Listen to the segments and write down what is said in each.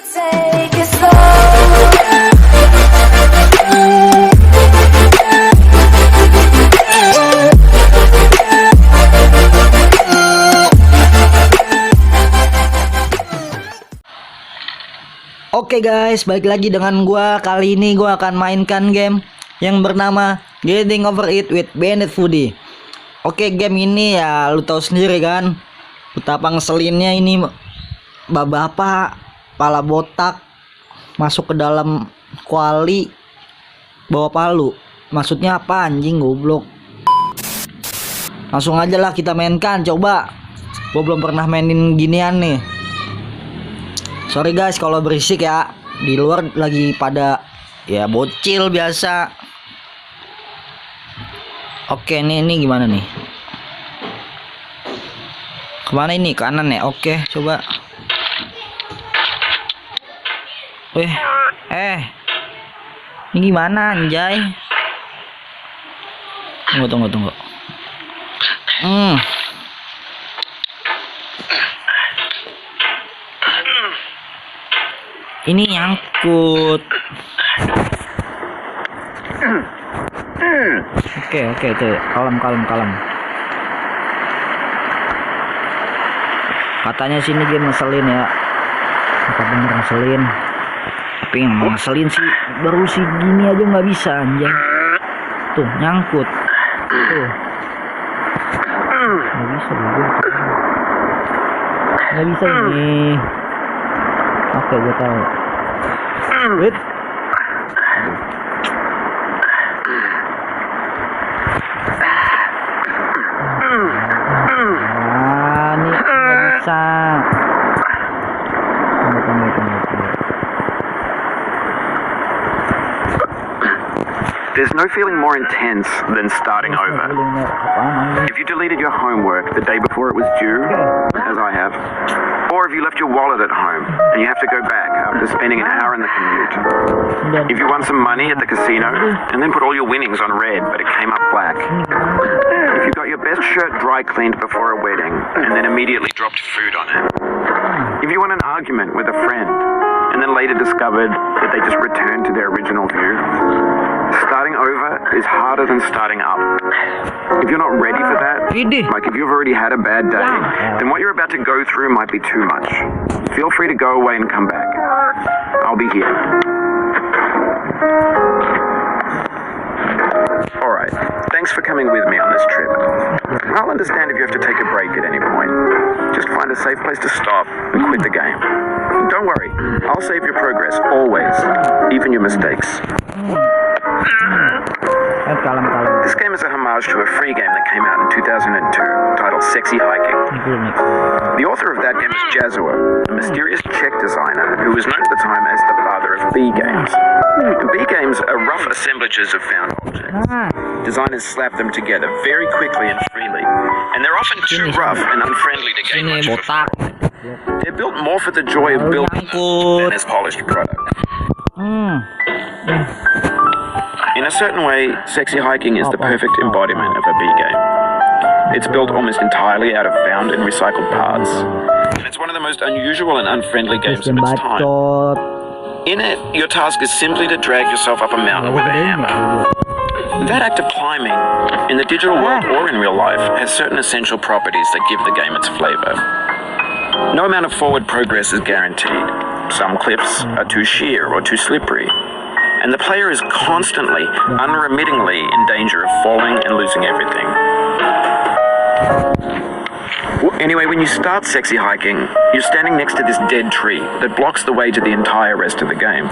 take it slow. Oke guys, balik lagi dengan gua. Kali ini gua akan mainkan game yang bernama Getting Over It with Bandit Foodie. Oke, game ini ya lu tahu sendiri kan betapa ngeselinnya ini. Bapak pala botak masuk ke dalam kuali bawa palu. Maksudnya apa anjing, goblok. Langsung aja lah kita mainkan, coba. Gua belum pernah mainin ginian nih. Sorry guys kalau berisik ya. Di luar lagi pada ya bocil biasa. Oke, ini gimana nih? Kemana ini? Kanan ya? Oke, coba. Ini gimana anjay? Tunggu. Ini nyangkut. Oke, tuh. Kalem. Katanya sini game ngeselin ya. Apa bener ngeselin? Tapi yang ngeselin sih baru sih gini aja nggak bisa anjay. Tuh nyangkut. Tuh. Nggak bisa ini. Oke, gue tahu. Wait. Ini nggak bisa. Tunggu. There's no feeling more intense than starting over. If you deleted your homework the day before it was due, as I have, or if you left your wallet at home and you have to go back after spending an hour in the commute. If you won some money at the casino and then put all your winnings on red but it came up black. If you got your best shirt dry cleaned before a wedding and then immediately dropped food on it. If you won an argument with a friend and then later discovered that they just returned to their original view. Starting over is harder than starting up. If you're not ready for that, like if you've already had a bad day, then what you're about to go through might be too much. Feel free to go away and come back. I'll be here. Alright, thanks for coming with me on this trip. I'll understand if you have to take a break at any point. Just find a safe place to stop and quit the game. Don't worry, I'll save your progress, always, even your mistakes. This game is a homage to a free game that came out in 2002 titled Sexy Hiking. The author of that game is Jazua, a mysterious Czech designer who was known at the time as the father of B games. And B games are rough assemblages of found objects. Designers slap them together very quickly and freely, and they're often too rough and unfriendly to gain much of a following. They're built more for the joy of building than as polished product. In a certain way, Sexy Hiking is the perfect embodiment of a B game. It's built almost entirely out of found and recycled parts. And it's one of the most unusual and unfriendly games of its time. In it, your task is simply to drag yourself up a mountain with a hammer. That act of climbing, in the digital world or in real life, has certain essential properties that give the game its flavor. No amount of forward progress is guaranteed. Some cliffs are too sheer or too slippery. And the player is constantly, unremittingly in danger of falling and losing everything. Anyway, when you start Sexy Hiking, you're standing next to this dead tree that blocks the way to the entire rest of the game.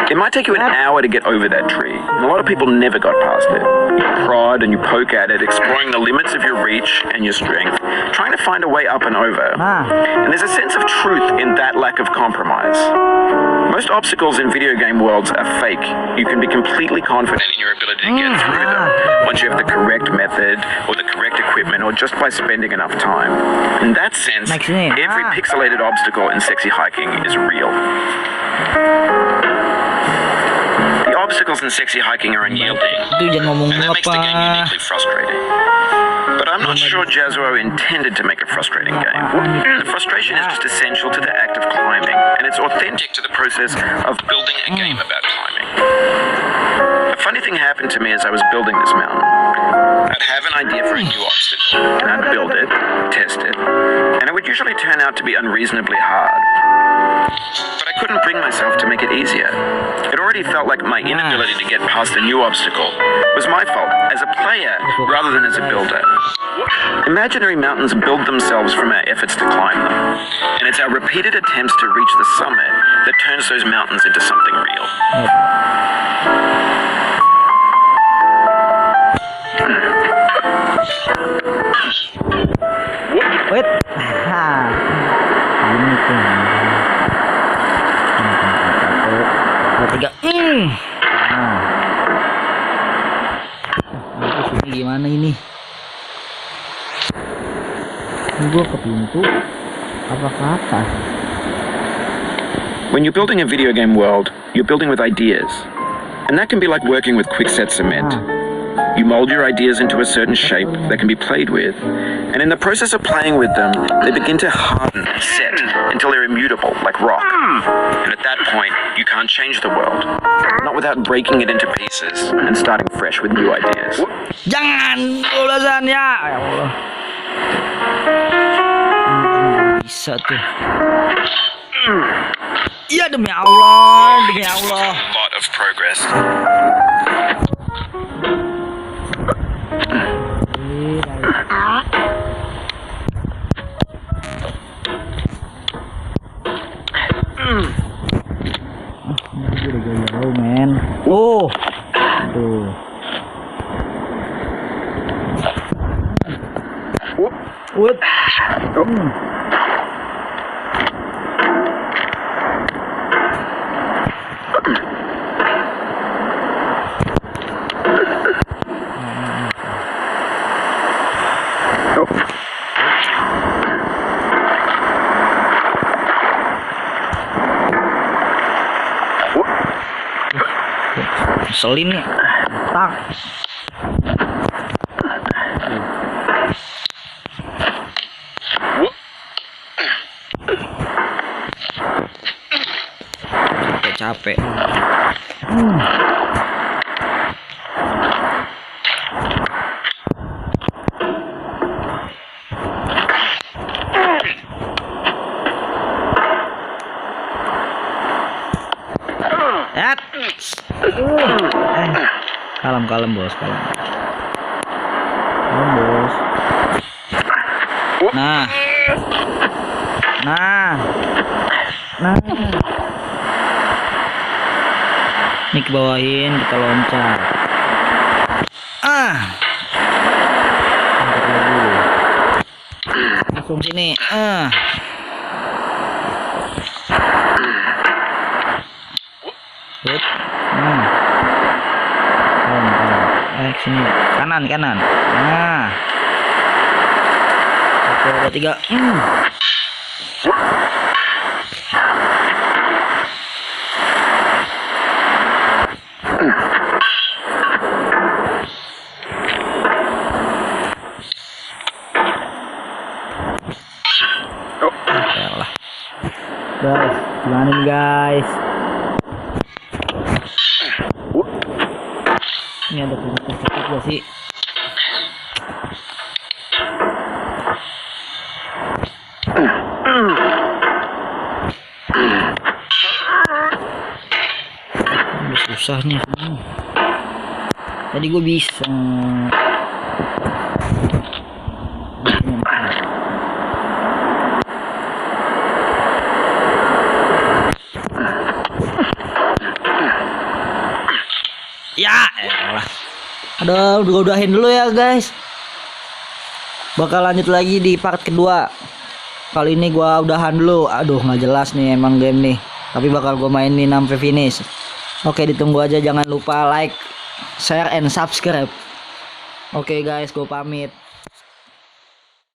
It might take you an hour to get over that tree, and a lot of people never got past it. You prod and you poke at it, exploring the limits of your reach and your strength, trying to find a way up and over. And there's a sense of truth in that lack of compromise. Most obstacles in video game worlds are fake. You can be completely confident in your ability to get through them once you have the correct method or the correct equipment or just by spending enough time. In that sense, every pixelated obstacle in Sexy Hiking is real. The obstacles in Sexy Hiking are unyielding, and that makes the game uniquely frustrating. But I'm not sure Jazua intended to make a frustrating game. The frustration is just essential to the act of climbing, and it's authentic to the process of building a game about climbing. A funny thing happened to me as I was building this mountain. I'd have an idea for a new obstacle, and I'd build it, test it, and it would usually turn out to be unreasonably hard. But I couldn't bring myself to make it easier. It already felt like my inability to get past a new obstacle was my fault as a player rather than as a builder. Imaginary mountains build themselves from our efforts to climb them, and it's our repeated attempts to reach the summit that turns those mountains into something real. Wait. Ini tuh. 1, 2, 3. Ini gimana ini? Ini gua ke pintu apa ke atas? When you're building a video game world, you're building with ideas. And that can be like working with quickset cement. You mold your ideas into a certain shape that can be played with, and in the process of playing with them, they begin to harden, set, until they're immutable, like rock. And at that point, you can't change the world, not without breaking it into pieces and starting fresh with new ideas. Jangan ulasan ya. Ya Allah. Bisa tuh. Iya demi Allah, demi Allah. A lot of progress. Jauh men. Oh, tuh. What? Selin nih. Tak. Capek. Kalem bos, kalem bos. Nah. Ini ke bawahin, kita loncat. Langsung sini. Sini kanan. Nah. 1, 2, 3. Guys, gimana nih guys? Ini ada sakit gak sih? Susah nih. Tadi gue bisa. Ya elah. Aduh, udahin dulu ya guys. Bakal lanjut lagi di part kedua. Kali ini gua udahan dulu. Aduh, nggak jelas nih emang game nih. Tapi bakal gua mainin sampai finish. Oke, ditunggu aja. Jangan lupa like, share, and subscribe. Oke guys, gua pamit.